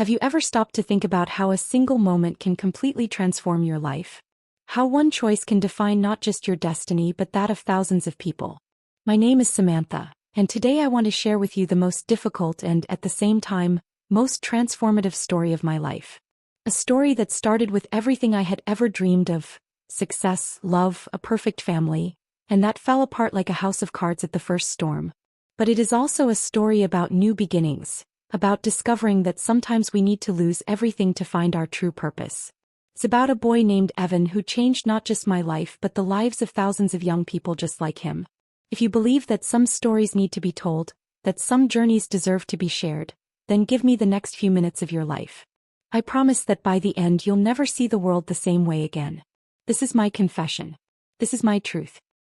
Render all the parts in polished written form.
Have you ever stopped to think about how a single moment can completely transform your life? How one choice can define not just your destiny but that of thousands of people? My name is Samantha, and today I want to share with you the most difficult and, at the same time, most transformative story of my life. A story that started with everything I had ever dreamed of: success, love, a perfect family, and that fell apart like a house of cards at the first storm. But it is also a story about new beginnings, about discovering that sometimes we need to lose everything to find our true purpose. It's about a boy named Evan who changed not just my life but the lives of thousands of young people just like him. If you believe that some stories need to be told, that some journeys deserve to be shared, then give me the next few minutes of your life. I promise that by the end you'll never see the world the same way again. This is my confession. This is my truth.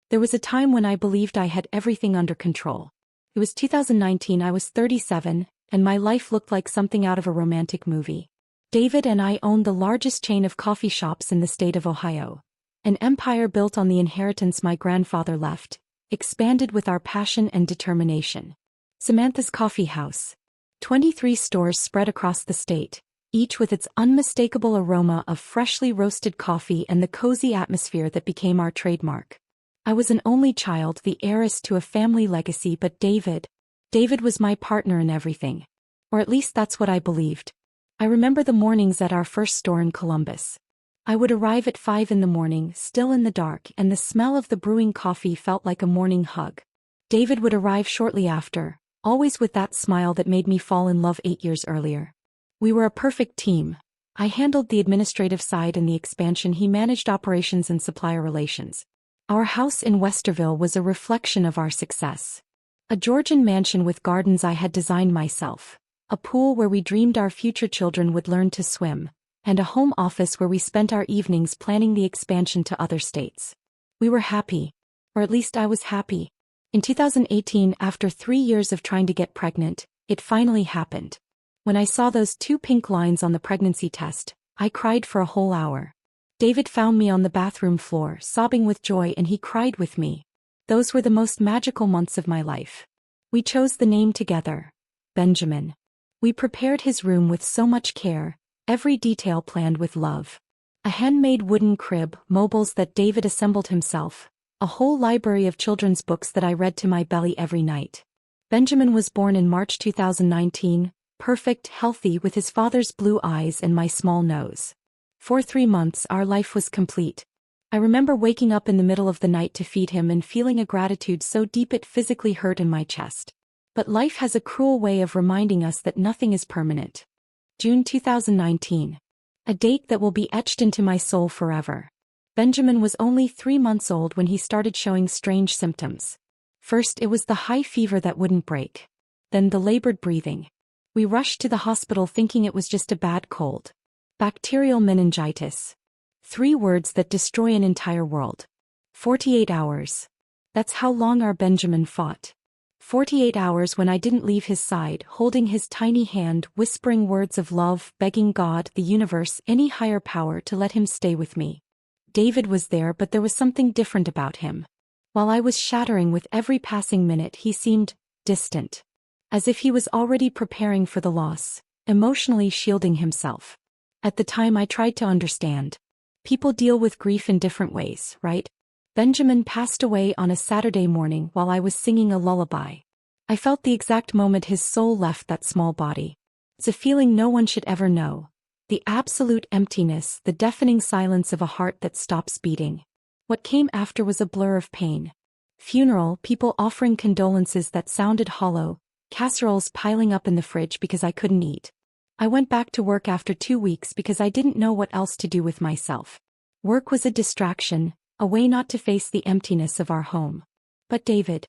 There was a time when I believed I had everything under control. It was 2019, I was 37, and my life looked like something out of a romantic movie. David and I owned the largest chain of coffee shops in the state of Ohio. An empire built on the inheritance my grandfather left, expanded with our passion and determination. Samantha's Coffee House. 23 stores spread across the state, each with its unmistakable aroma of freshly roasted coffee and the cozy atmosphere that became our trademark. I was an only child, the heiress to a family legacy, but David was my partner in everything. Or at least that's what I believed. I remember the mornings at our first store in Columbus. I would arrive at 5 in the morning, still in the dark, and the smell of the brewing coffee felt like a morning hug. David would arrive shortly after, always with that smile that made me fall in love 8 years earlier. We were a perfect team. I handled the administrative side and the expansion, he managed operations and supplier relations. Our house in Westerville was a reflection of our success. A Georgian mansion with gardens I had designed myself, a pool where we dreamed our future children would learn to swim, and a home office where we spent our evenings planning the expansion to other states. We were happy. Or at least I was happy. In 2018, after 3 years of trying to get pregnant, it finally happened. When I saw those 2 pink lines on the pregnancy test, I cried for a whole hour. David found me on the bathroom floor, sobbing with joy, and he cried with me. Those were the most magical months of my life. We chose the name together, Benjamin. We prepared his room with so much care, every detail planned with love. A handmade wooden crib, mobiles that David assembled himself, a whole library of children's books that I read to my belly every night. Benjamin was born in March 2019, perfect, healthy, with his father's blue eyes and my small nose. For 3 months our life was complete. I remember waking up in the middle of the night to feed him and feeling a gratitude so deep it physically hurt in my chest. But life has a cruel way of reminding us that nothing is permanent. June 2019. A date that will be etched into my soul forever. Benjamin was only 3 months old when he started showing strange symptoms. First it was the high fever that wouldn't break. Then the labored breathing. We rushed to the hospital thinking it was just a bad cold. Bacterial meningitis. 3 words that destroy an entire world. 48 hours. That's how long our Benjamin fought. 48 hours when I didn't leave his side, holding his tiny hand, whispering words of love, begging God, the universe, any higher power to let him stay with me. David was there, but there was something different about him. While I was shattering with every passing minute, he seemed distant. As if he was already preparing for the loss, emotionally shielding himself. At the time I tried to understand. People deal with grief in different ways, right? Benjamin passed away on a Saturday morning while I was singing a lullaby. I felt the exact moment his soul left that small body. It's a feeling no one should ever know. The absolute emptiness, the deafening silence of a heart that stops beating. What came after was a blur of pain. Funeral, people offering condolences that sounded hollow, casseroles piling up in the fridge because I couldn't eat. I went back to work after 2 weeks because I didn't know what else to do with myself. Work was a distraction, a way not to face the emptiness of our home. But David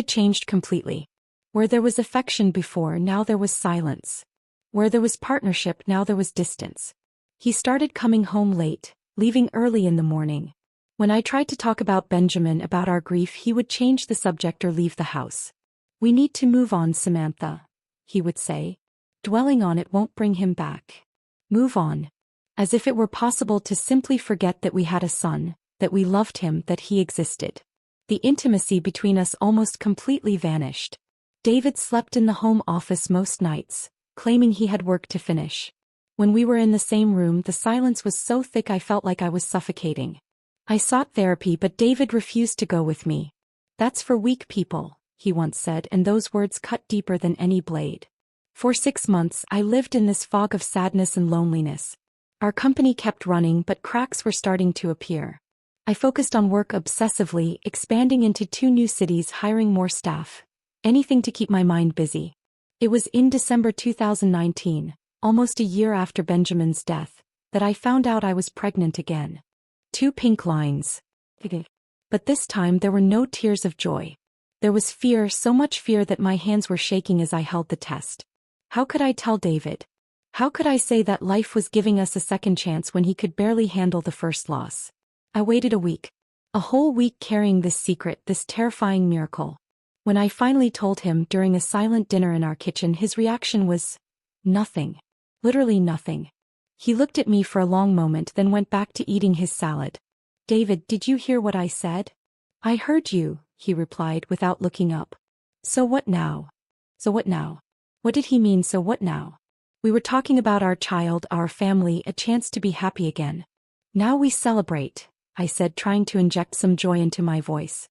changed completely. Where there was affection before, now there was silence. Where there was partnership, now there was distance. He started coming home late, leaving early in the morning. When I tried to talk about Benjamin, about our grief, he would change the subject or leave the house. "We need to move on, Samantha," he would say. "Dwelling on it won't bring him back. Move on." As if it were possible to simply forget that we had a son, that we loved him, that he existed. The intimacy between us almost completely vanished. David slept in the home office most nights, claiming he had work to finish. When we were in the same room, the silence was so thick I felt like I was suffocating. I sought therapy, but David refused to go with me. "That's for weak people," he once said, and those words cut deeper than any blade. For 6 months, I lived in this fog of sadness and loneliness. Our company kept running, but cracks were starting to appear. I focused on work obsessively, expanding into 2 new cities, hiring more staff. Anything to keep my mind busy. It was in December 2019, almost a year after Benjamin's death, that I found out I was pregnant again. 2 pink lines. But this time there were no tears of joy. There was fear, so much fear that my hands were shaking as I held the test. How could I tell David? How could I say that life was giving us a second chance when he could barely handle the first loss? I waited a week. A whole week carrying this secret, this terrifying miracle. When I finally told him during a silent dinner in our kitchen, his reaction was nothing. Literally nothing. He looked at me for a long moment, then went back to eating his salad. "David, did you hear what I said?" "I heard you," he replied without looking up. "So what now?" "So what now?" What did he mean, so what now? We were talking about our child, our family, a chance to be happy again. "Now we celebrate," I said, trying to inject some joy into my voice.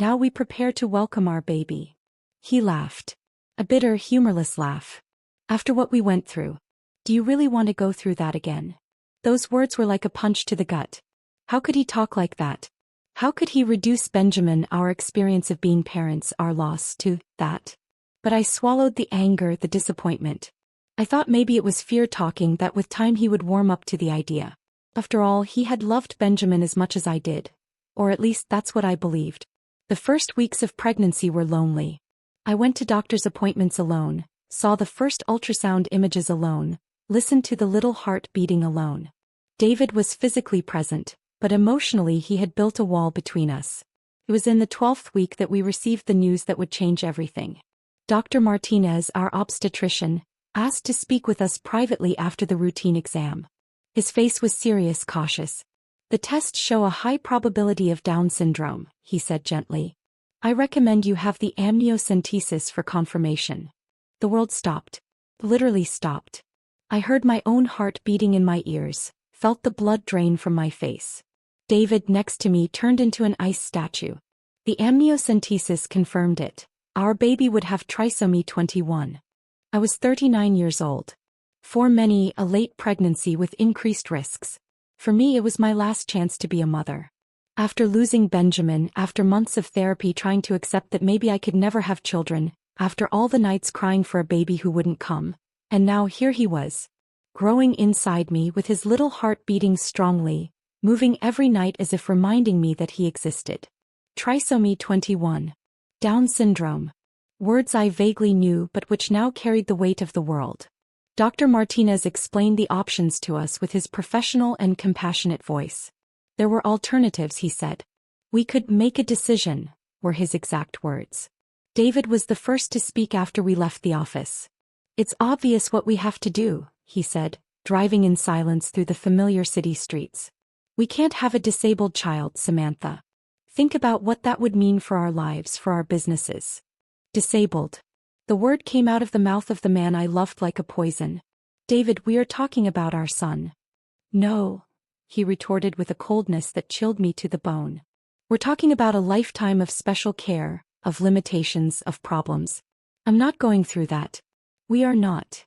"Now we prepare to welcome our baby." He laughed. A bitter, humorless laugh. "After what we went through. Do you really want to go through that again?" Those words were like a punch to the gut. How could he talk like that? How could he reduce Benjamin, our experience of being parents, our loss, to that? But I swallowed the anger, the disappointment. I thought maybe it was fear talking, that with time he would warm up to the idea. After all, he had loved Benjamin as much as I did. Or at least that's what I believed. The first weeks of pregnancy were lonely. I went to doctor's appointments alone, saw the first ultrasound images alone, listened to the little heart beating alone. David was physically present, but emotionally he had built a wall between us. It was in the 12th week that we received the news that would change everything. Dr. Martinez, our obstetrician, asked to speak with us privately after the routine exam. His face was serious, cautious. "The tests show a high probability of Down syndrome," he said gently. "I recommend you have the amniocentesis for confirmation." The world stopped. Literally stopped. I heard my own heart beating in my ears, felt the blood drain from my face. David, next to me, turned into an ice statue. The amniocentesis confirmed it. Our baby would have trisomy 21. I was 39 years old. For many, a late pregnancy with increased risks. For me, it was my last chance to be a mother. After losing Benjamin, after months of therapy trying to accept that maybe I could never have children, after all the nights crying for a baby who wouldn't come, and now here he was, growing inside me with his little heart beating strongly, moving every night as if reminding me that he existed. Trisomy 21. Down syndrome. Words I vaguely knew but which now carried the weight of the world. Dr. Martinez explained the options to us with his professional and compassionate voice. There were alternatives, he said. "We could make a decision," were his exact words. David was the first to speak after we left the office. "It's obvious what we have to do," he said, driving in silence through the familiar city streets. "We can't have a disabled child, Samantha. Think about what that would mean for our lives, for our businesses." Disabled. The word came out of the mouth of the man I loved like a poison. "David, we are talking about our son." "No," he retorted with a coldness that chilled me to the bone. "We're talking about a lifetime of special care, of limitations, of problems. I'm not going through that." "We are not."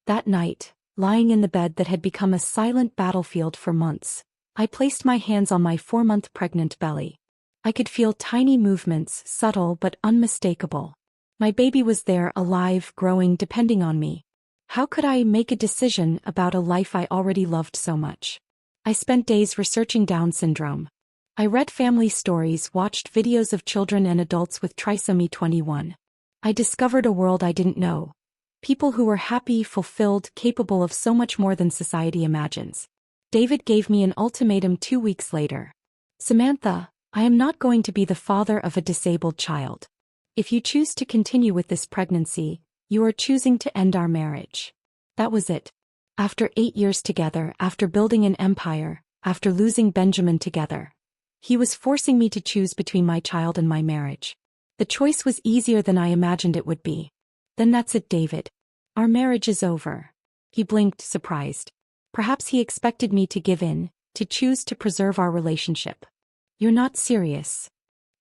That night, lying in the bed that had become a silent battlefield for months, I placed my hands on my 4-month pregnant belly. I could feel tiny movements, subtle but unmistakable. My baby was there, alive, growing, depending on me. How could I make a decision about a life I already loved so much? I spent days researching Down syndrome. I read family stories, watched videos of children and adults with trisomy 21. I discovered a world I didn't know. People who were happy, fulfilled, capable of so much more than society imagines. David gave me an ultimatum 2 weeks later. "Samantha, I am not going to be the father of a disabled child. If you choose to continue with this pregnancy, you are choosing to end our marriage." That was it. After 8 years together, after building an empire, after losing Benjamin together, he was forcing me to choose between my child and my marriage. The choice was easier than I imagined it would be. "Then that's it, David. Our marriage is over. He blinked, surprised. Perhaps he expected me to give in, to choose to preserve our relationship. You're not serious.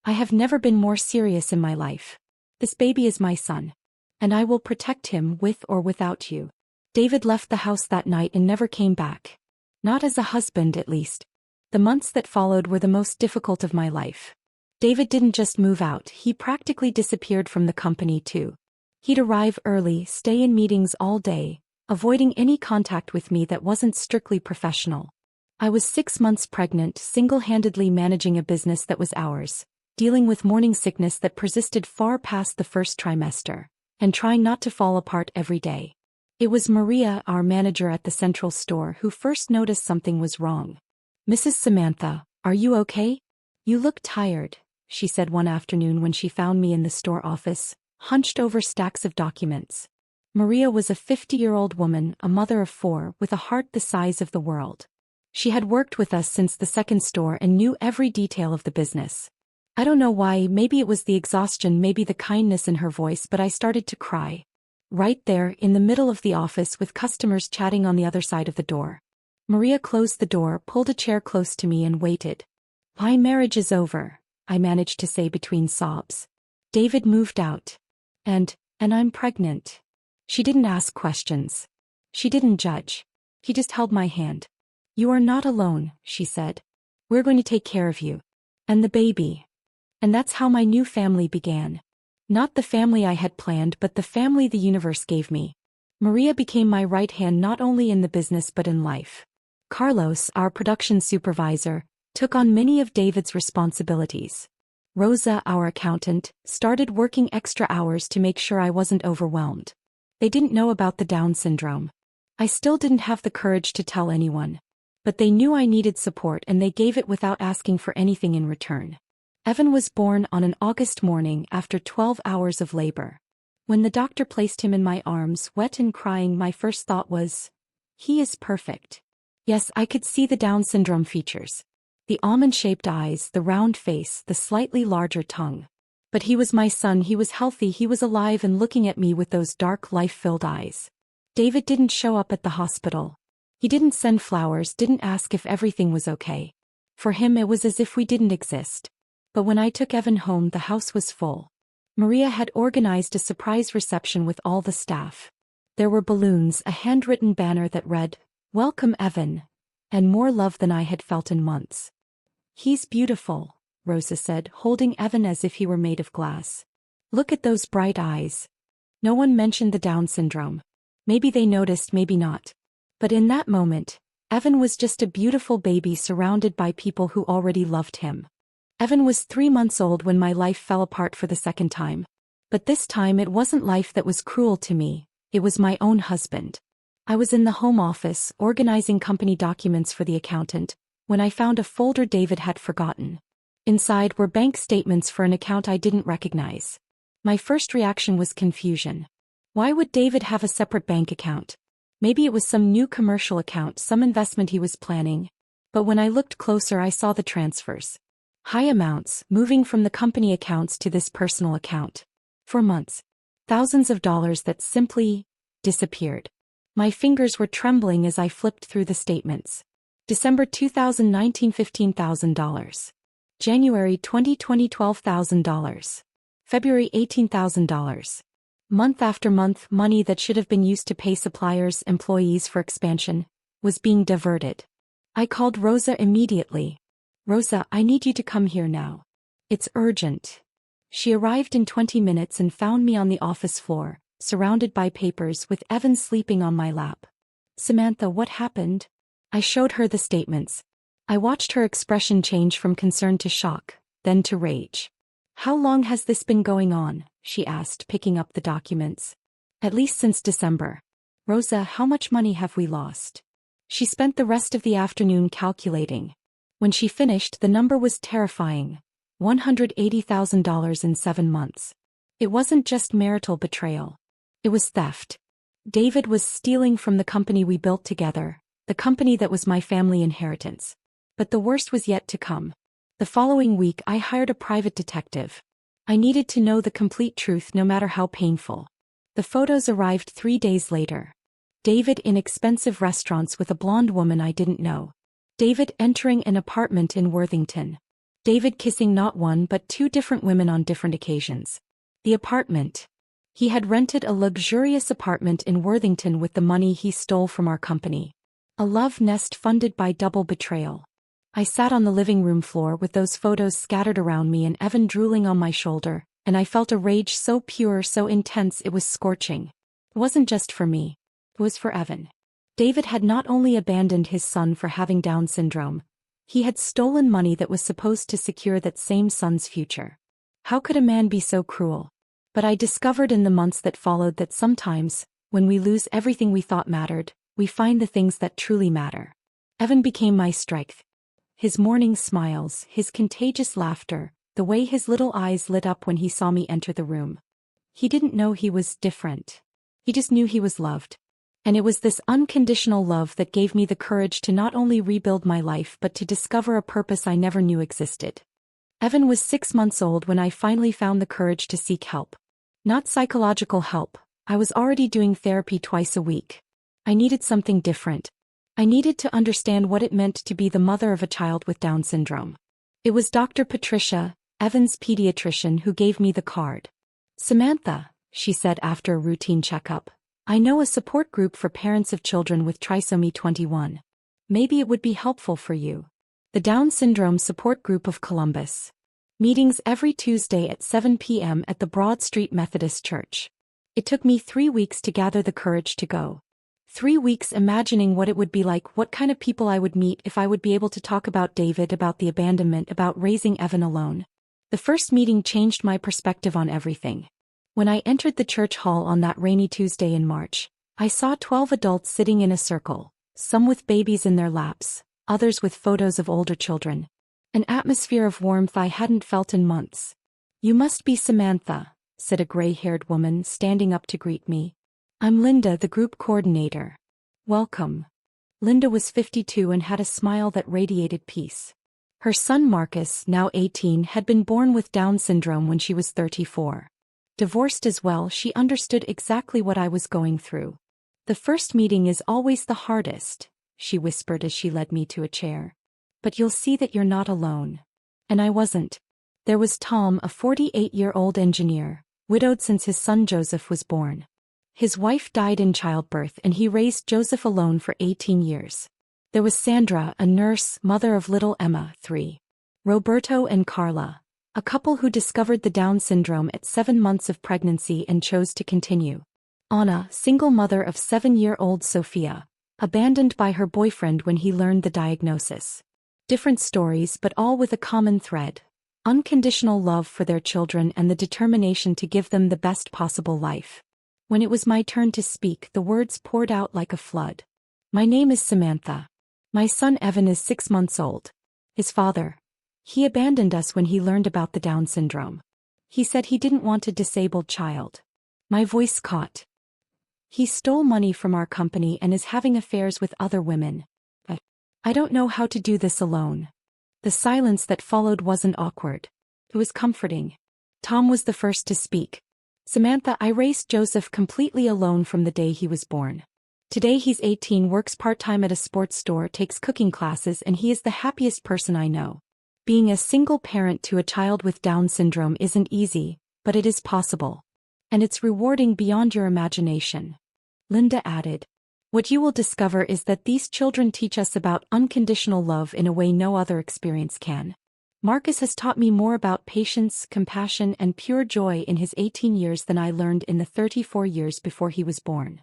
I have never been more serious in my life. This baby is my son. And I will protect him with or without you. David left the house that night and never came back. Not as a husband, at least. The months that followed were the most difficult of my life. David didn't just move out, he practically disappeared from the company too. He'd arrive early, stay in meetings all day, avoiding any contact with me that wasn't strictly professional. I was 6 months pregnant, single-handedly managing a business that was ours, dealing with morning sickness that persisted far past the first trimester, and trying not to fall apart every day. It was Maria, our manager at the central store, who first noticed something was wrong. "Mrs. Samantha, are you okay? You look tired," she said one afternoon when she found me in the store office, hunched over stacks of documents. Maria was a 50-year-old woman, a mother of 4, with a heart the size of the world. She had worked with us since the second store and knew every detail of the business. I don't know why, maybe it was the exhaustion, maybe the kindness in her voice, but I started to cry. Right there, in the middle of the office with customers chatting on the other side of the door. Maria closed the door, pulled a chair close to me and waited. "My marriage is over," I managed to say between sobs. "David moved out. And I'm pregnant." She didn't ask questions. She didn't judge. He just held my hand. "You are not alone," she said. "We're going to take care of you. And the baby." And that's how my new family began. Not the family I had planned, but the family the universe gave me. Maria became my right hand not only in the business but in life. Carlos, our production supervisor, took on many of David's responsibilities. Rosa, our accountant, started working extra hours to make sure I wasn't overwhelmed. They didn't know about the Down syndrome. I still didn't have the courage to tell anyone. But they knew I needed support and they gave it without asking for anything in return. Evan was born on an August morning after 12 hours of labor. When the doctor placed him in my arms, wet and crying, my first thought was, he is perfect. Yes, I could see the Down syndrome features. The almond-shaped eyes, the round face, the slightly larger tongue. But he was my son, he was healthy, he was alive and looking at me with those dark, life-filled eyes. David didn't show up at the hospital. He didn't send flowers, didn't ask if everything was okay. For him it was as if we didn't exist. But when I took Evan home, the house was full. Maria had organized a surprise reception with all the staff. There were balloons, a handwritten banner that read, "Welcome Evan," and more love than I had felt in months. "He's beautiful," Rosa said, holding Evan as if he were made of glass. "Look at those bright eyes." No one mentioned the Down syndrome. Maybe they noticed, maybe not. But in that moment, Evan was just a beautiful baby surrounded by people who already loved him. Evan was 3 months old when my life fell apart for the second time. But this time it wasn't life that was cruel to me, it was my own husband. I was in the home office, organizing company documents for the accountant, when I found a folder David had forgotten. Inside were bank statements for an account I didn't recognize. My first reaction was confusion. Why would David have a separate bank account? Maybe it was some new commercial account, some investment he was planning. But when I looked closer, I saw the transfers. High amounts, moving from the company accounts to this personal account. For months. Thousands of dollars that simply disappeared. My fingers were trembling as I flipped through the statements. December 2019, $15,000. January 2020, $12,000. February, $18,000. Month after month, money that should have been used to pay suppliers, employees for expansion, was being diverted. I called Rosa immediately. "Rosa, I need you to come here now. It's urgent." She arrived in 20 minutes and found me on the office floor, surrounded by papers with Evan sleeping on my lap. "Samantha, what happened?" I showed her the statements. I watched her expression change from concern to shock, then to rage. "How long has this been going on?" she asked, picking up the documents. "At least since December." "Rosa, how much money have we lost?" She spent the rest of the afternoon calculating. When she finished, the number was terrifying. $180,000 in 7 months. It wasn't just marital betrayal. It was theft. David was stealing from the company we built together, the company that was my family inheritance. But the worst was yet to come. The following week, I hired a private detective. I needed to know the complete truth, no matter how painful. The photos arrived 3 days later. David in expensive restaurants with a blonde woman I didn't know. David entering an apartment in Worthington. David kissing not one but two different women on different occasions. The apartment. He had rented a luxurious apartment in Worthington with the money he stole from our company. A love nest funded by double betrayal. I sat on the living room floor with those photos scattered around me and Evan drooling on my shoulder, and I felt a rage so pure, so intense it was scorching. It wasn't just for me. It was for Evan. David had not only abandoned his son for having Down syndrome, he had stolen money that was supposed to secure that same son's future. How could a man be so cruel? But I discovered in the months that followed that sometimes, when we lose everything we thought mattered, we find the things that truly matter. Evan became my strength. His morning smiles, his contagious laughter, the way his little eyes lit up when he saw me enter the room. He didn't know he was different. He just knew he was loved. And it was this unconditional love that gave me the courage to not only rebuild my life but to discover a purpose I never knew existed. Evan was 6 months old when I finally found the courage to seek help. Not psychological help. I was already doing therapy twice a week. I needed something different. I needed to understand what it meant to be the mother of a child with Down syndrome. It was Dr. Patricia, Evan's pediatrician, who gave me the card. "Samantha," she said after a routine checkup, "I know a support group for parents of children with trisomy 21. Maybe it would be helpful for you. The Down Syndrome Support Group of Columbus. Meetings every Tuesday at 7 p.m. at the Broad Street Methodist Church." It took me 3 weeks to gather the courage to go. 3 weeks imagining what it would be like, what kind of people I would meet, if I would be able to talk about David, about the abandonment, about raising Evan alone. The first meeting changed my perspective on everything. When I entered the church hall on that rainy Tuesday in March, I saw 12 adults sitting in a circle, some with babies in their laps, others with photos of older children. An atmosphere of warmth I hadn't felt in months. "You must be Samantha," said a gray-haired woman standing up to greet me. "I'm Linda, the group coordinator. Welcome." Linda was 52 and had a smile that radiated peace. Her son Marcus, now 18, had been born with Down syndrome when she was 34. Divorced as well, she understood exactly what I was going through. "The first meeting is always the hardest," she whispered as she led me to a chair. "But you'll see that you're not alone." And I wasn't. There was Tom, a 48-year-old engineer, widowed since his son Joseph was born. His wife died in childbirth and he raised Joseph alone for 18 years. There was Sandra, a nurse, mother of little Emma, 3. Roberto and Carla, a couple who discovered the Down syndrome at 7 months of pregnancy and chose to continue. Anna, single mother of 7-year-old Sophia, abandoned by her boyfriend when he learned the diagnosis. Different stories, but all with a common thread: unconditional love for their children and the determination to give them the best possible life. When it was my turn to speak, the words poured out like a flood. "My name is Samantha. My son Evan is 6 months old. His father, he abandoned us when he learned about the Down syndrome. He said he didn't want a disabled child." My voice caught. "He stole money from our company and is having affairs with other women. I don't know how to do this alone." The silence that followed wasn't awkward. It was comforting. Tom was the first to speak. "Samantha, I raised Joseph completely alone from the day he was born. Today he's 18, works part-time at a sports store, takes cooking classes, and he is the happiest person I know. Being a single parent to a child with Down syndrome isn't easy, but it is possible. And it's rewarding beyond your imagination." Linda added, "What you will discover is that these children teach us about unconditional love in a way no other experience can. Marcus has taught me more about patience, compassion, and pure joy in his 18 years than I learned in the 34 years before he was born."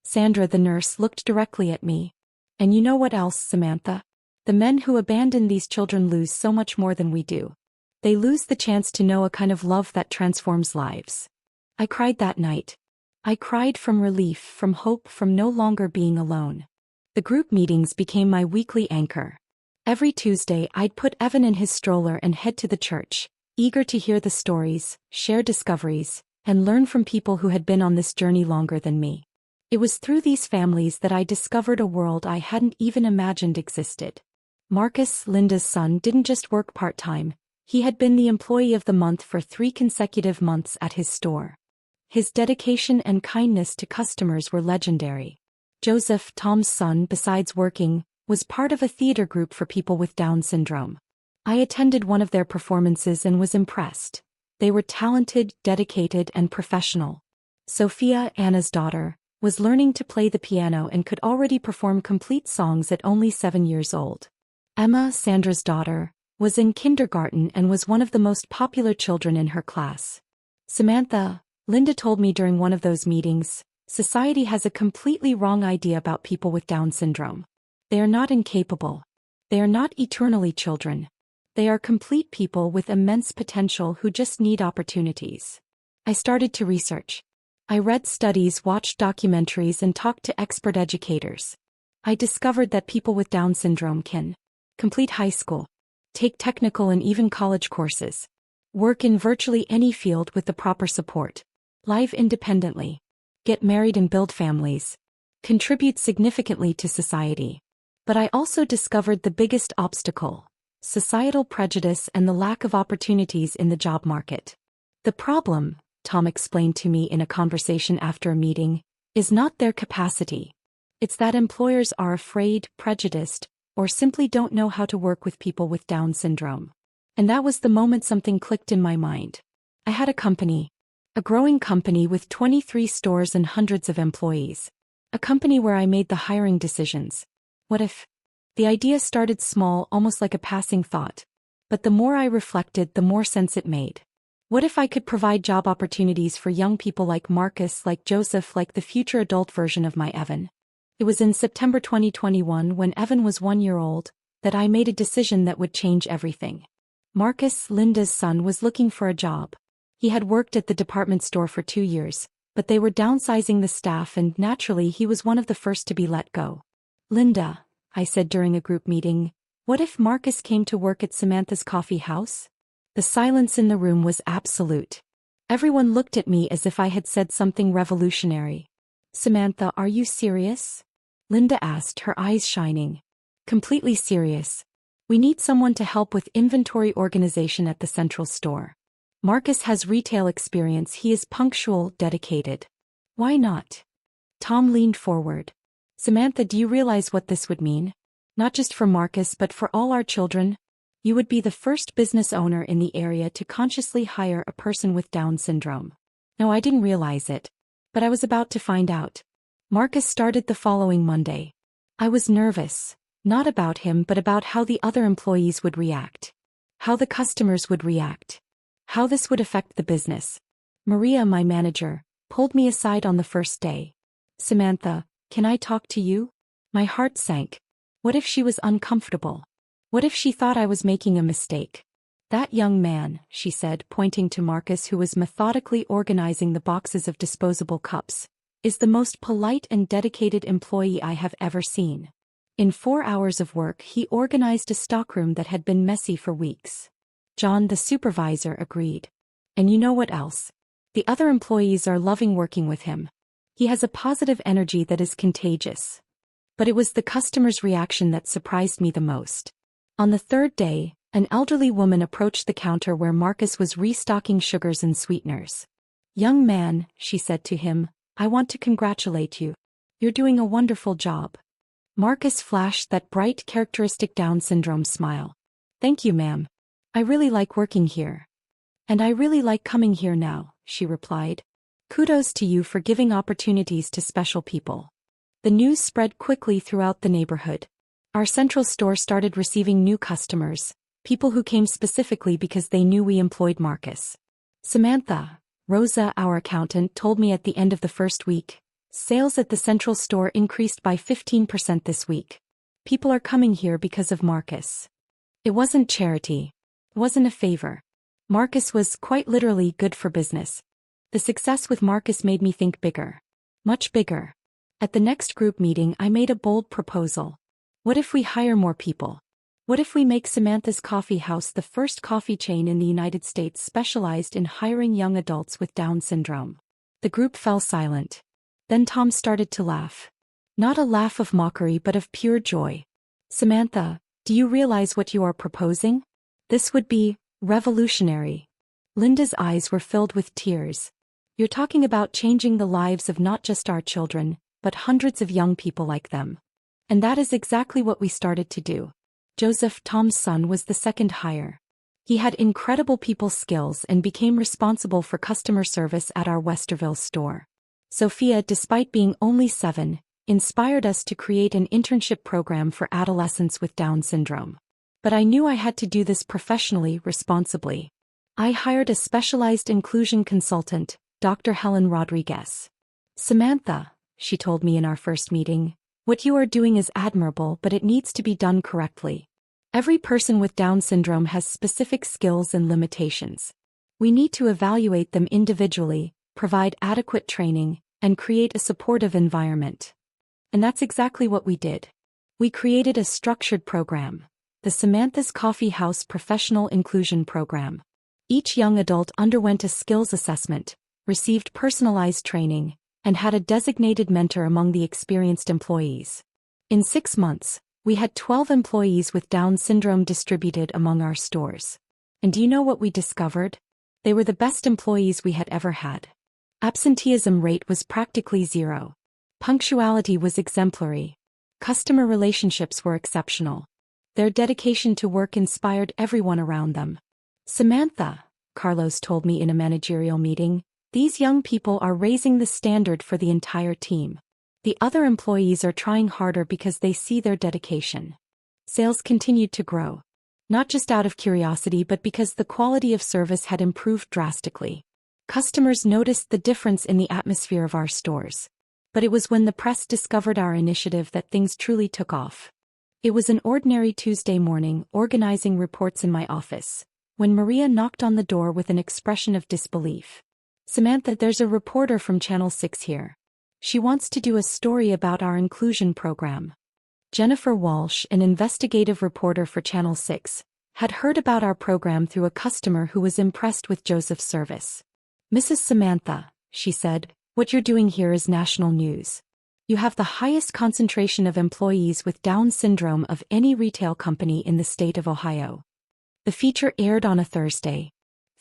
Sandra, the nurse, looked directly at me. "And you know what else, Samantha? The men who abandon these children lose so much more than we do. They lose the chance to know a kind of love that transforms lives." I cried that night. I cried from relief, from hope, from no longer being alone. The group meetings became my weekly anchor. Every Tuesday I'd put Evan in his stroller and head to the church, eager to hear the stories, share discoveries, and learn from people who had been on this journey longer than me. It was through these families that I discovered a world I hadn't even imagined existed. Marcus, Linda's son, didn't just work part-time. He had been the employee of the month for 3 consecutive months at his store. His dedication and kindness to customers were legendary. Joseph, Tom's son, besides working, was part of a theater group for people with Down syndrome. I attended one of their performances and was impressed. They were talented, dedicated, and professional. Sophia, Anna's daughter, was learning to play the piano and could already perform complete songs at only 7 years old. Emma, Sandra's daughter, was in kindergarten and was one of the most popular children in her class. Samantha, Linda told me during one of those meetings, society has a completely wrong idea about people with Down syndrome. They are not incapable. They are not eternally children. They are complete people with immense potential who just need opportunities. I started to research. I read studies, watched documentaries, and talked to expert educators. I discovered that people with Down syndrome can complete high school, take technical and even college courses, work in virtually any field with the proper support, live independently, get married and build families, contribute significantly to society. But I also discovered the biggest obstacle: societal prejudice and the lack of opportunities in the job market. The problem, Tom explained to me in a conversation after a meeting, is not their capacity. It's that employers are afraid, prejudiced, or simply don't know how to work with people with Down syndrome. And that was the moment something clicked in my mind. I had a company. A growing company with 23 stores and hundreds of employees. A company where I made the hiring decisions. What if? The idea started small, almost like a passing thought. But the more I reflected, the more sense it made. What if I could provide job opportunities for young people like Marcus, like Joseph, like the future adult version of my Evan? It was in September 2021, when Evan was 1 year old, that I made a decision that would change everything. Marcus, Linda's son, was looking for a job. He had worked at the department store for 2 years, but they were downsizing the staff and naturally he was one of the first to be let go. Linda, I said during a group meeting, what if Marcus came to work at Samantha's coffee house? The silence in the room was absolute. Everyone looked at me as if I had said something revolutionary. Samantha, are you serious? Linda asked, her eyes shining. Completely serious. We need someone to help with inventory organization at the central store. Marcus has retail experience, he is punctual, dedicated. Why not? Tom leaned forward. Samantha, do you realize what this would mean? Not just for Marcus but for all our children. You would be the first business owner in the area to consciously hire a person with Down syndrome. No, I didn't realize it. But I was about to find out. Marcus started the following Monday. I was nervous, not about him but about how the other employees would react. How the customers would react. How this would affect the business. Maria, my manager, pulled me aside on the first day. Samantha, can I talk to you? My heart sank. What if she was uncomfortable? What if she thought I was making a mistake? That young man, she said, pointing to Marcus, who was methodically organizing the boxes of disposable cups, is the most polite and dedicated employee I have ever seen. In 4 hours of work he organized a stockroom that had been messy for weeks. John, the supervisor, agreed. And you know what else? The other employees are loving working with him. He has a positive energy that is contagious. But it was the customer's reaction that surprised me the most. On the third day, an elderly woman approached the counter where Marcus was restocking sugars and sweeteners. Young man, she said to him, I want to congratulate you. You're doing a wonderful job. Marcus flashed that bright, characteristic Down syndrome smile. Thank you, ma'am. I really like working here. And I really like coming here now, she replied. Kudos to you for giving opportunities to special people. The news spread quickly throughout the neighborhood. Our central store started receiving new customers, people who came specifically because they knew we employed Marcus. Samantha, Rosa, our accountant, told me at the end of the first week, sales at the central store increased by 15% this week. People are coming here because of Marcus. It wasn't charity. It wasn't a favor. Marcus was, quite literally, good for business. The success with Marcus made me think bigger. Much bigger. At the next group meeting I made a bold proposal. What if we hire more people? What if we make Samantha's Coffee House the first coffee chain in the United States specialized in hiring young adults with Down syndrome? The group fell silent. Then Tom started to laugh. Not a laugh of mockery but of pure joy. Samantha, do you realize what you are proposing? This would be revolutionary. Linda's eyes were filled with tears. You're talking about changing the lives of not just our children, but hundreds of young people like them. And that is exactly what we started to do. Joseph, Tom's son, was the second hire. He had incredible people skills and became responsible for customer service at our Westerville store. Sophia, despite being only 7, inspired us to create an internship program for adolescents with Down syndrome. But I knew I had to do this professionally, responsibly. I hired a specialized inclusion consultant, Dr. Helen Rodriguez. Samantha, she told me in our first meeting, what you are doing is admirable, but it needs to be done correctly. Every person with Down syndrome has specific skills and limitations. We need to evaluate them individually, provide adequate training, and create a supportive environment. And that's exactly what we did. We created a structured program, the Samantha's Coffee House Professional Inclusion Program. Each young adult underwent a skills assessment, received personalized training, and had a designated mentor among the experienced employees. In 6 months, we had 12 employees with Down syndrome distributed among our stores. And do you know what we discovered? They were the best employees we had ever had. Absenteeism rate was practically 0. Punctuality was exemplary. Customer relationships were exceptional. Their dedication to work inspired everyone around them. Samantha, Carlos told me in a managerial meeting, these young people are raising the standard for the entire team. The other employees are trying harder because they see their dedication. Sales continued to grow. Not just out of curiosity but because the quality of service had improved drastically. Customers noticed the difference in the atmosphere of our stores. But it was when the press discovered our initiative that things truly took off. It was an ordinary Tuesday morning, organizing reports in my office, when Maria knocked on the door with an expression of disbelief. Samantha, there's a reporter from Channel 6 here. She wants to do a story about our inclusion program. Jennifer Walsh, an investigative reporter for Channel 6, had heard about our program through a customer who was impressed with Joseph's service. Mrs. Samantha, she said, what you're doing here is national news. You have the highest concentration of employees with Down syndrome of any retail company in the state of Ohio. The feature aired on a Thursday.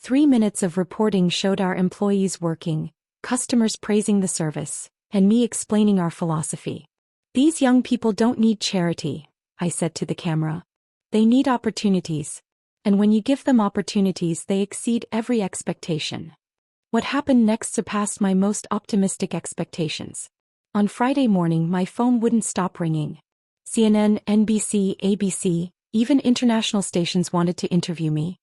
3 minutes of reporting showed our employees working, customers praising the service, and me explaining our philosophy. These young people don't need charity, I said to the camera. They need opportunities. And when you give them opportunities, they exceed every expectation. What happened next surpassed my most optimistic expectations. On Friday morning, my phone wouldn't stop ringing. CNN, NBC, ABC, even international stations wanted to interview me.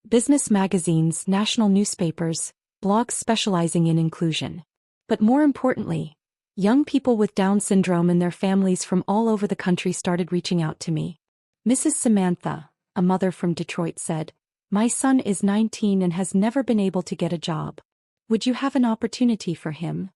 Business magazines, national newspapers, blogs specializing in inclusion. But more importantly, young people with Down syndrome and their families from all over the country started reaching out to me. Mrs. Samantha, a mother from Detroit, said, "My son is 19 and has never been able to get a job. Would you have an opportunity for him?"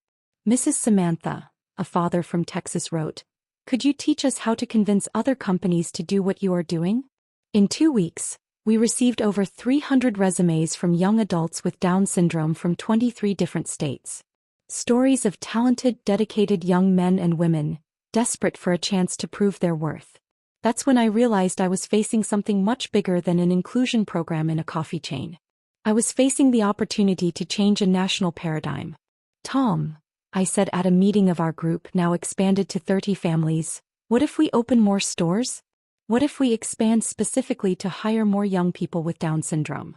Mrs. Samantha, a father from Texas, wrote, "Could you teach us how to convince other companies to do what you are doing?" In 2 weeks, we received over 300 resumes from young adults with Down syndrome from 23 different states. Stories of talented, dedicated young men and women, desperate for a chance to prove their worth. That's when I realized I was facing something much bigger than an inclusion program in a coffee chain. I was facing the opportunity to change a national paradigm. "Tom," I said at a meeting of our group, now expanded to 30 families, "what if we open more stores? What if we expand specifically to hire more young people with Down syndrome?"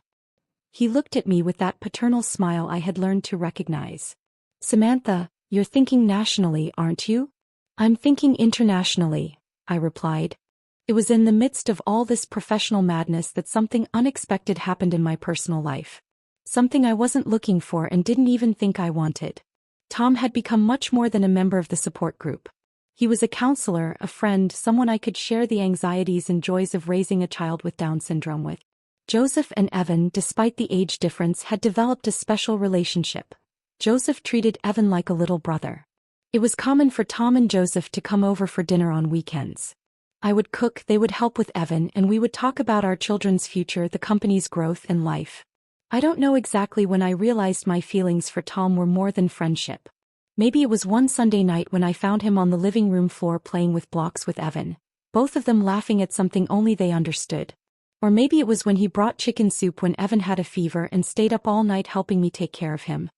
He looked at me with that paternal smile I had learned to recognize. "Samantha, you're thinking nationally, aren't you?" "I'm thinking internationally," I replied. It was in the midst of all this professional madness that something unexpected happened in my personal life. Something I wasn't looking for and didn't even think I wanted. Tom had become much more than a member of the support group. He was a counselor, a friend, someone I could share the anxieties and joys of raising a child with Down syndrome with. Joseph and Evan, despite the age difference, had developed a special relationship. Joseph treated Evan like a little brother. It was common for Tom and Joseph to come over for dinner on weekends. I would cook, they would help with Evan, and we would talk about our children's future, the company's growth and life. I don't know exactly when I realized my feelings for Tom were more than friendship. Maybe it was one Sunday night when I found him on the living room floor playing with blocks with Evan, both of them laughing at something only they understood. Or maybe it was when he brought chicken soup when Evan had a fever and stayed up all night helping me take care of him.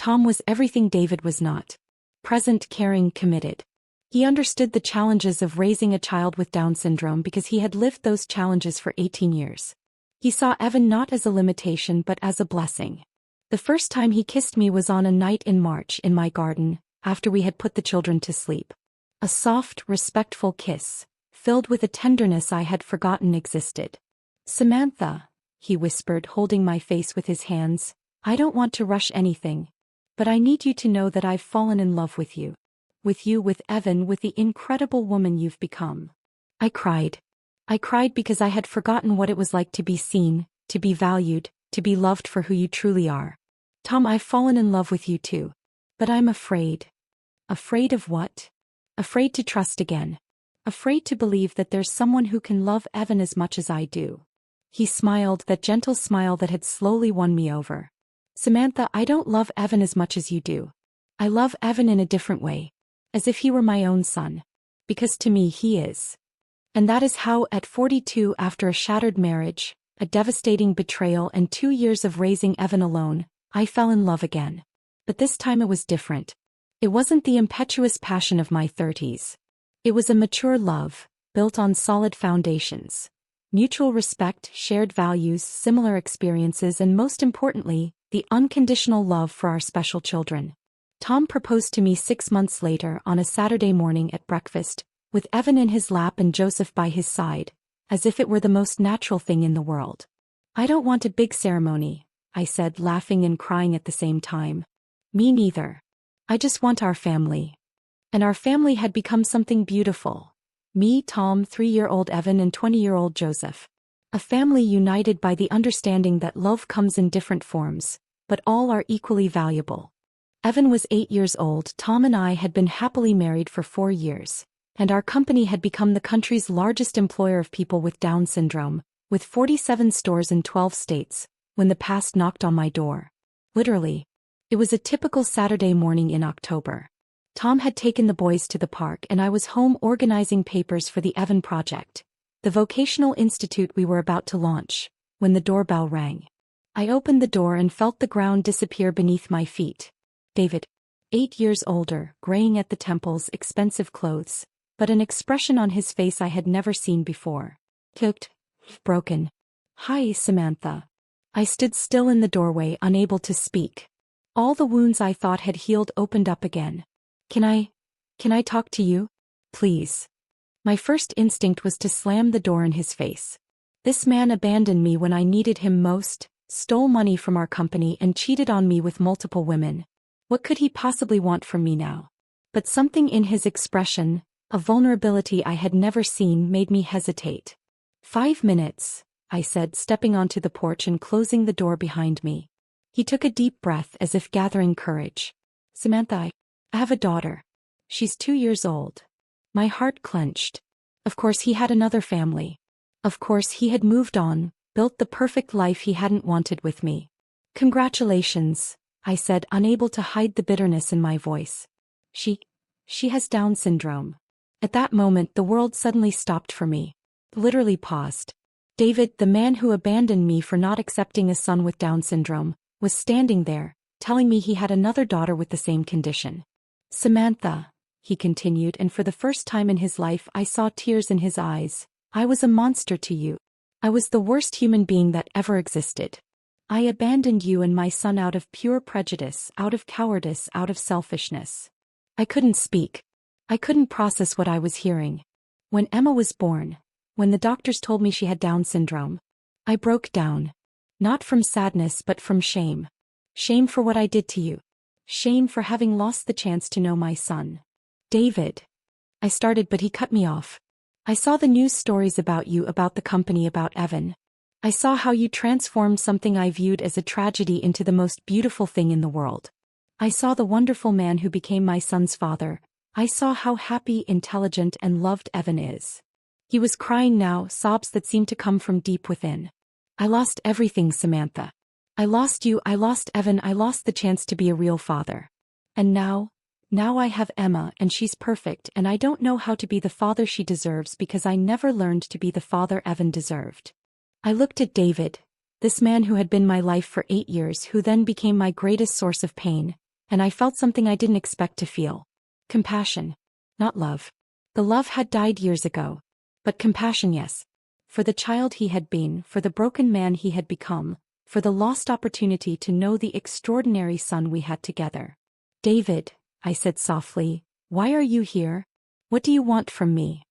Tom was everything David was not. Present, caring, committed. He understood the challenges of raising a child with Down syndrome because he had lived those challenges for 18 years. He saw Evan not as a limitation but as a blessing. The first time he kissed me was on a night in March in my garden, after we had put the children to sleep. A soft, respectful kiss, filled with a tenderness I had forgotten existed. "Samantha," he whispered, holding my face with his hands, "I don't want to rush anything. But I need you to know that I've fallen in love with you. With Evan, with the incredible woman you've become." I cried. I cried because I had forgotten what it was like to be seen, to be valued, to be loved for who you truly are. "Tom, I've fallen in love with you too. But I'm afraid." Afraid of what? Afraid to trust again. Afraid to believe that there's someone who can love Evan as much as I do. He smiled, that gentle smile that had slowly won me over. "Samantha, I don't love Evan as much as you do. I love Evan in a different way. As if he were my own son. Because to me he is." And that is how, at 42, after a shattered marriage, a devastating betrayal and 2 years of raising Evan alone, I fell in love again. But this time it was different. It wasn't the impetuous passion of my 30s. It was a mature love, built on solid foundations. Mutual respect, shared values, similar experiences, and most importantly, the unconditional love for our special children. Tom proposed to me 6 months later on a Saturday morning at breakfast, with Evan in his lap and Joseph by his side, as if it were the most natural thing in the world. "I don't want a big ceremony," I said, laughing and crying at the same time. "Me neither. I just want our family." And our family had become something beautiful. Me, Tom, 3-year-old Evan, and 20-year-old Joseph. A family united by the understanding that love comes in different forms, but all are equally valuable. Evan was 8 years old. Tom and I had been happily married for 4 years, and our company had become the country's largest employer of people with Down syndrome, with 47 stores in 12 states, when the past knocked on my door. Literally. It was a typical Saturday morning in October. Tom had taken the boys to the park and I was home organizing papers for the Evan Project, the vocational institute we were about to launch, when the doorbell rang. I opened the door and felt the ground disappear beneath my feet. David. 8 years older, graying at the temples, expensive clothes, but an expression on his face I had never seen before. Cooked. Broken. "Hi, Samantha." I stood still in the doorway, unable to speak. All the wounds I thought had healed opened up again. Can I talk to you? Please." My first instinct was to slam the door in his face. This man abandoned me when I needed him most, stole money from our company, and cheated on me with multiple women. What could he possibly want from me now? But something in his expression, a vulnerability I had never seen, made me hesitate. 5 minutes, I said, stepping onto the porch and closing the door behind me. He took a deep breath as if gathering courage. "Samantha, I have a daughter. She's 2 years old." My heart clenched. Of course he had another family. Of course he had moved on, built the perfect life he hadn't wanted with me. "Congratulations," I said, unable to hide the bitterness in my voice. She has Down syndrome." At that moment the world suddenly stopped for me. Literally paused. David, the man who abandoned me for not accepting a son with Down syndrome, was standing there, telling me he had another daughter with the same condition. "Samantha," he continued, and for the first time in his life I saw tears in his eyes, "I was a monster to you. I was the worst human being that ever existed. I abandoned you and my son out of pure prejudice, out of cowardice, out of selfishness." I couldn't speak. I couldn't process what I was hearing. When Emma was born, when the doctors told me she had Down syndrome, I broke down. Not from sadness but from shame. Shame for what I did to you. Shame for having lost the chance to know my son. "David," I started, but he cut me off. "I saw the news stories about you, about the company, about Evan. I saw how you transformed something I viewed as a tragedy into the most beautiful thing in the world. I saw the wonderful man who became my son's father. I saw how happy, intelligent, and loved Evan is." He was crying now, sobs that seemed to come from deep within. "I lost everything, Samantha. I lost you, I lost Evan, I lost the chance to be a real father. And now I have Emma, and she's perfect, and I don't know how to be the father she deserves because I never learned to be the father Evan deserved." I looked at David, this man who had been my life for 8 years, who then became my greatest source of pain, and I felt something I didn't expect to feel. Compassion. Not love. The love had died years ago. But compassion, yes. For the child he had been, for the broken man he had become, for the lost opportunity to know the extraordinary son we had together. David, I said softly, why are you here? What do you want from me?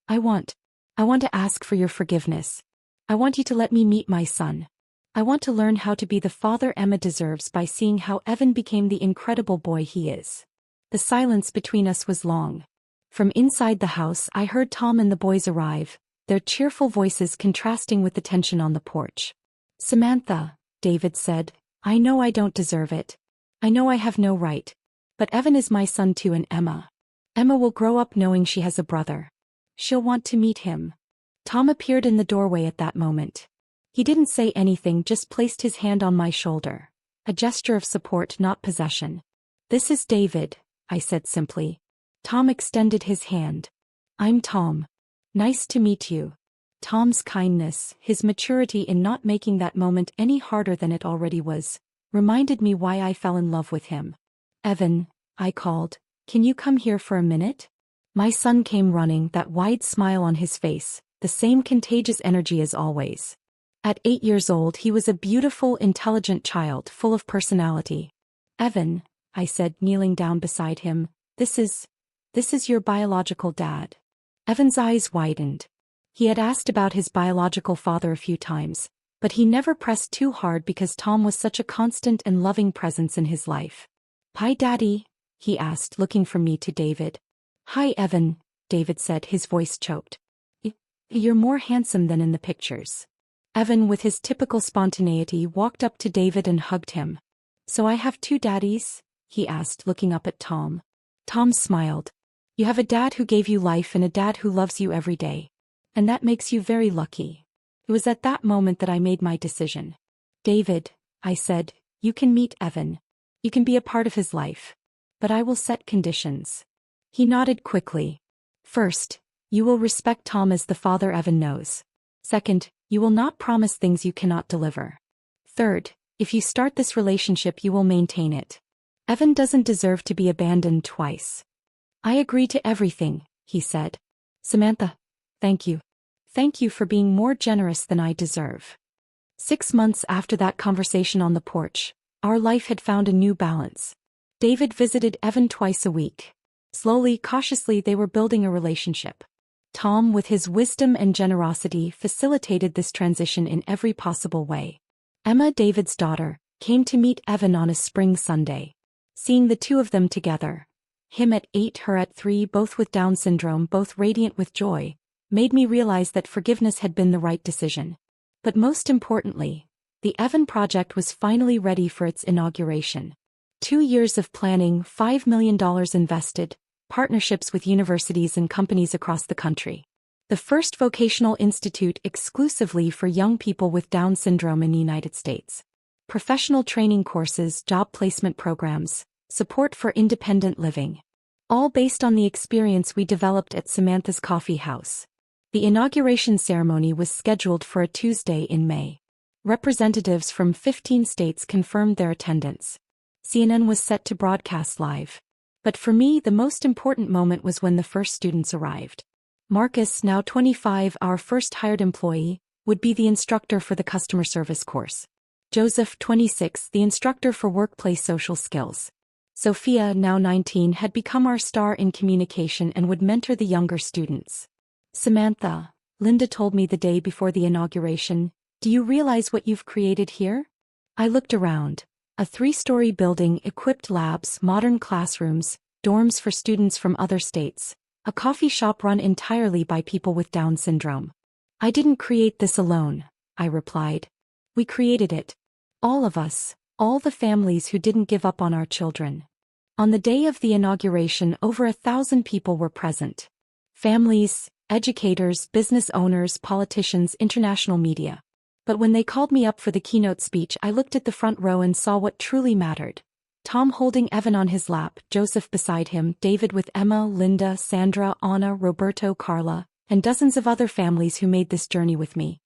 I want to ask for your forgiveness. I want you to let me meet my son. I want to learn how to be the father Emma deserves by seeing how Evan became the incredible boy he is. The silence between us was long. From inside the house I heard Tom and the boys arrive, their cheerful voices contrasting with the tension on the porch. Samantha, David said, I know I don't deserve it. I know I have no right. But Evan is my son too, and Emma. Emma will grow up knowing she has a brother. She'll want to meet him. Tom appeared in the doorway at that moment. He didn't say anything, just placed his hand on my shoulder. A gesture of support, not possession. This is David, I said simply. Tom extended his hand. I'm Tom. Nice to meet you. Tom's kindness, his maturity in not making that moment any harder than it already was, reminded me why I fell in love with him. Evan, I called, can you come here for a minute? My son came running, that wide smile on his face, the same contagious energy as always. At 8 years old he was a beautiful, intelligent child, full of personality. Evan, I said, kneeling down beside him, this is your biological dad. Evan's eyes widened. He had asked about his biological father a few times, but he never pressed too hard because Tom was such a constant and loving presence in his life. Hi, Daddy, he asked, looking from me to David. Hi, Evan, David said, his voice choked. You're more handsome than in the pictures. Evan, with his typical spontaneity, walked up to David and hugged him. So I have 2 daddies? He asked, looking up at Tom. Tom smiled. You have a dad who gave you life and a dad who loves you every day. And that makes you very lucky. It was at that moment that I made my decision. David, I said, you can meet Evan. You can be a part of his life. But I will set conditions. He nodded quickly. First, you will respect Tom as the father Evan knows. Second, you will not promise things you cannot deliver. Third, if you start this relationship you will maintain it. Evan doesn't deserve to be abandoned twice. I agree to everything, he said. Samantha, thank you. Thank you for being more generous than I deserve. 6 months after that conversation on the porch, our life had found a new balance. David visited Evan twice a week. Slowly, cautiously, they were building a relationship. Tom, with his wisdom and generosity, facilitated this transition in every possible way. Emma, David's daughter, came to meet Evan on a spring Sunday. Seeing the 2 of them together, him at 8, her at 3, both with Down syndrome, both radiant with joy, made me realize that forgiveness had been the right decision. But most importantly, the Evan project was finally ready for its inauguration. 2 years of planning, $5 million invested, partnerships with universities and companies across the country. The first vocational institute exclusively for young people with Down syndrome in the United States. Professional training courses, job placement programs, support for independent living. All based on the experience we developed at Samantha's Coffee House. The inauguration ceremony was scheduled for a Tuesday in May. Representatives from 15 states confirmed their attendance. CNN was set to broadcast live. But for me, the most important moment was when the first students arrived. Marcus, now 25, our first hired employee, would be the instructor for the customer service course. Joseph, 26, the instructor for workplace social skills. Sophia, now 19, had become our star in communication and would mentor the younger students. Samantha, Linda told me the day before the inauguration, do you realize what you've created here? I looked around. A 3-story building, equipped labs, modern classrooms, dorms for students from other states, a coffee shop run entirely by people with Down syndrome. I didn't create this alone, I replied. We created it. All of us, all the families who didn't give up on our children. On the day of the inauguration, over 1,000 people were present. Families, educators, business owners, politicians, international media. But when they called me up for the keynote speech, I looked at the front row and saw what truly mattered. Tom holding Evan on his lap, Joseph beside him, David with Emma, Linda, Sandra, Anna, Roberto, Carla, and dozens of other families who made this journey with me.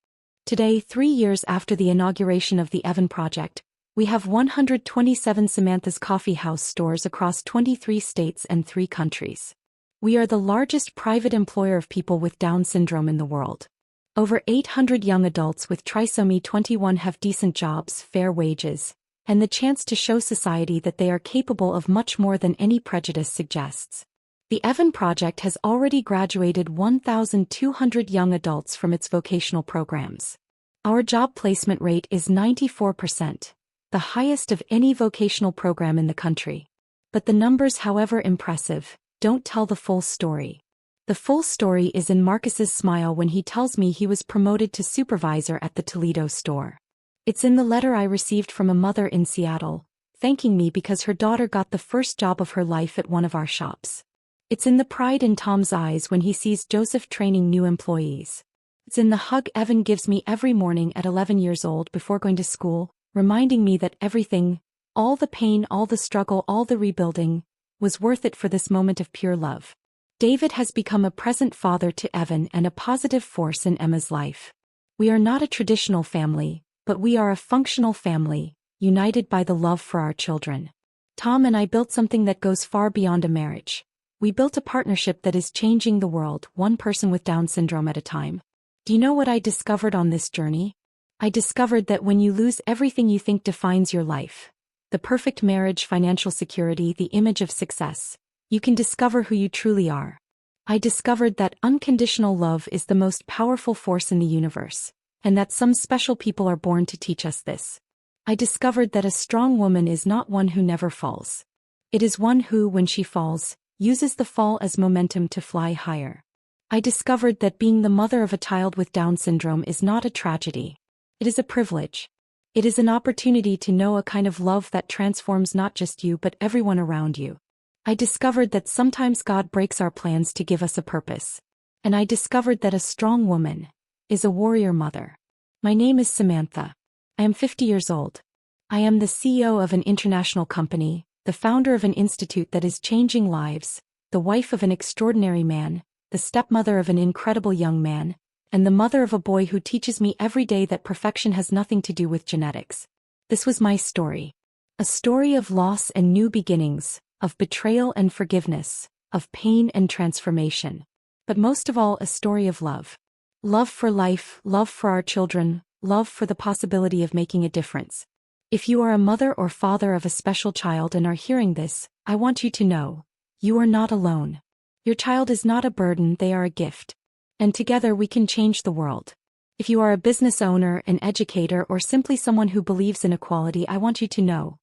Today, 3 years after the inauguration of the Evan Project, We have 127 Samantha's Coffee House stores across 23 states and 3 countries. We are the largest private employer of people with Down syndrome in the world. Over 800 young adults with trisomy 21 have decent jobs, fair wages, and the chance to show society that they are capable of much more than any prejudice suggests. The Evan Project has already graduated 1,200 young adults from its vocational programs. Our job placement rate is 94%, the highest of any vocational program in the country. But the numbers, however impressive, don't tell the full story. The full story is in Marcus's smile when he tells me he was promoted to supervisor at the Toledo store. It's in the letter I received from a mother in Seattle, thanking me because her daughter got the first job of her life at one of our shops. It's in the pride in Tom's eyes when he sees Joseph training new employees. It's in the hug Evan gives me every morning at 11 years old before going to school, reminding me that everything, all the pain, all the struggle, all the rebuilding, was worth it for this moment of pure love. David has become a present father to Evan and a positive force in Emma's life. We are not a traditional family, but we are a functional family, united by the love for our children. Tom and I built something that goes far beyond a marriage. We built a partnership that is changing the world, one person with Down syndrome at a time. Do you know what I discovered on this journey? I discovered that when you lose everything you think defines your life, the perfect marriage, financial security, the image of success, you can discover who you truly are. I discovered that unconditional love is the most powerful force in the universe, and that some special people are born to teach us this. I discovered that a strong woman is not one who never falls. It is one who, when she falls, uses the fall as momentum to fly higher. I discovered that being the mother of a child with Down syndrome is not a tragedy. It is a privilege. It is an opportunity to know a kind of love that transforms not just you but everyone around you. I discovered that sometimes God breaks our plans to give us a purpose. And I discovered that a strong woman is a warrior mother. My name is Samantha. I am 50 years old. I am the CEO of an international company, the founder of an institute that is changing lives, the wife of an extraordinary man, the stepmother of an incredible young man, and the mother of a boy who teaches me every day that perfection has nothing to do with genetics. This was my story. A story of loss and new beginnings, of betrayal and forgiveness, of pain and transformation. But most of all, a story of love. Love for life, love for our children, love for the possibility of making a difference. If you are a mother or father of a special child and are hearing this, I want you to know, you are not alone. Your child is not a burden, they are a gift. And together we can change the world. If you are a business owner, an educator, or simply someone who believes in equality, I want you to know,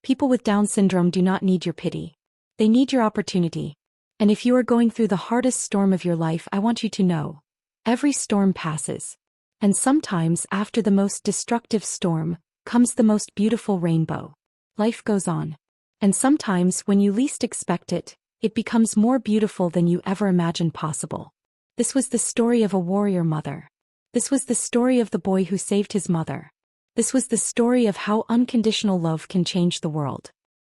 people with Down syndrome do not need your pity. They need your opportunity. And if you are going through the hardest storm of your life, I want you to know, every storm passes. And sometimes after the most destructive storm, comes the most beautiful rainbow. Life goes on. And sometimes when you least expect it, it becomes more beautiful than you ever imagined possible. This was the story of a warrior mother. This was the story of the boy who saved his mother. This was the story of how unconditional love can change the world.